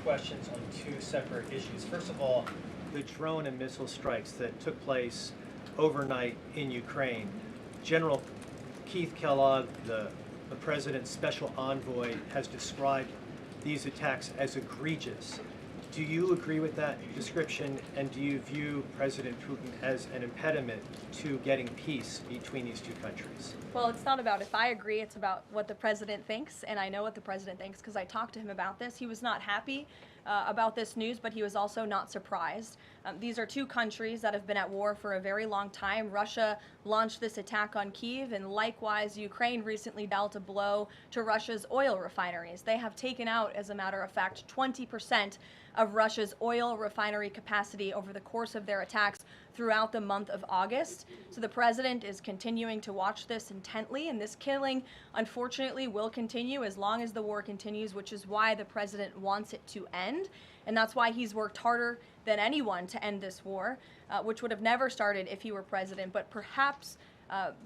questions on two separate issues. First of all, the drone and missile strikes that took place overnight in Ukraine. General Keith Kellogg, the president's special envoy, has described these attacks as egregious. Do you agree with that description, and do you view President Putin as an impediment to getting peace between these two countries? Well, it's not about if I agree, it's about what the president thinks, and I know what the president thinks because I talked to him about this. He was not happy about this news, but he was also not surprised. These are two countries that have been at war for a very long time. Russia launched this attack on Kyiv, and likewise, Ukraine recently dealt a blow to Russia's oil refineries. They have taken out, as a matter of fact, 20% of Russia's oil refinery capacity over the course of their attacks throughout the month of August. So the president is continuing to watch this intently, and this killing, unfortunately, will continue as long as the war continues, which is why the president wants it to end. And that's why he's worked harder than anyone to end this war, which would have never started if he were president. But perhaps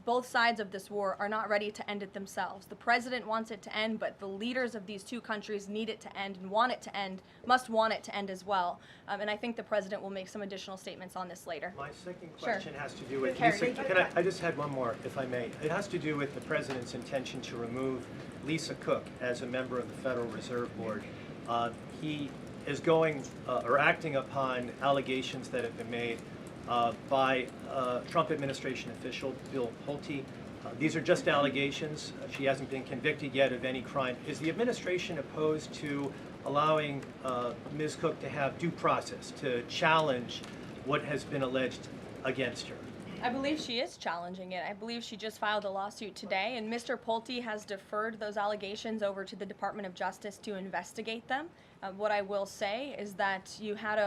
both sides of this war are not ready to end it themselves. The president wants it to end, but the leaders of these two countries need it to end and want it to end, must want it to end as well. And I think the president will make some additional statements on this later. My second question has to do with Carrie. I just had one more, if I may. It has to do with the president's intention to remove Lisa Cook as a member of the Federal Reserve Board. He is going or acting upon allegations that have been made by Trump administration official Bill Pulte. These are just allegations. She hasn't been convicted yet of any crime. Is the administration opposed to allowing Ms. Cook to have due process, to challenge what has been alleged against her? I believe she is challenging it. I believe she just filed a lawsuit today, and Mr. Pulte has deferred those allegations over to the Department of Justice to investigate them. What I will say is that you had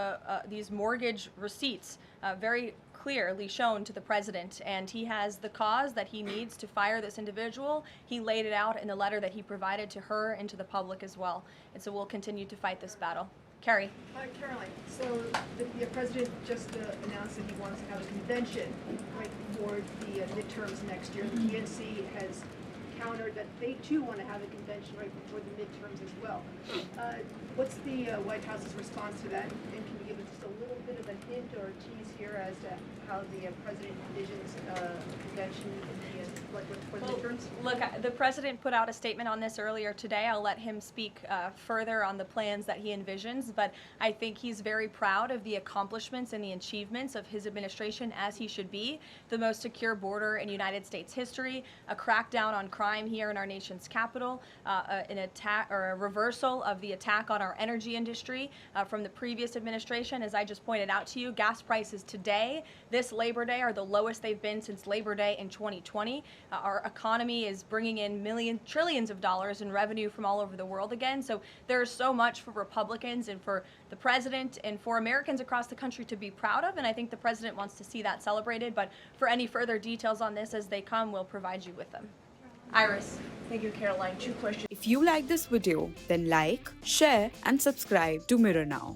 these mortgage receipts very clearly shown to the president, and he has the cause that he needs to fire this individual. He laid it out in the letter that he provided to her and to the public as well. And so we'll continue to fight this battle. Carrie. Hi, Karoline. So the president just announced that he wants to have a convention right before the midterms next year. The DNC has countered that they too want to have a convention right before the midterms as well. What's the White House's response to that? And can you give us just a little bit of a hint or a tease here as to how the president envisions a convention for the midterms? Look, the president put out a statement on this earlier today. I'll let him speak further on the plans that he envisions, but I think he's very proud of the accomplishments and the achievements of his administration, as he should be. The most secure border in United States history, a crackdown on crime here in our nation's capital, an attack or a reversal of the attack on our energy industry from the previous administration. As I just pointed out to you, gas prices today, this Labor Day, are the lowest they've been since Labor Day in 2020. Our economy is bringing in trillions of dollars in revenue from all over the world again. So there's so much for Republicans and for the president and for Americans across the country to be proud of, and I think the president wants to see that celebrated. But for any further details on this as they come, we'll provide you with them. Iris. Thank you, Caroline. Two questions. If you like this video, then like, share and subscribe to Mirror Now.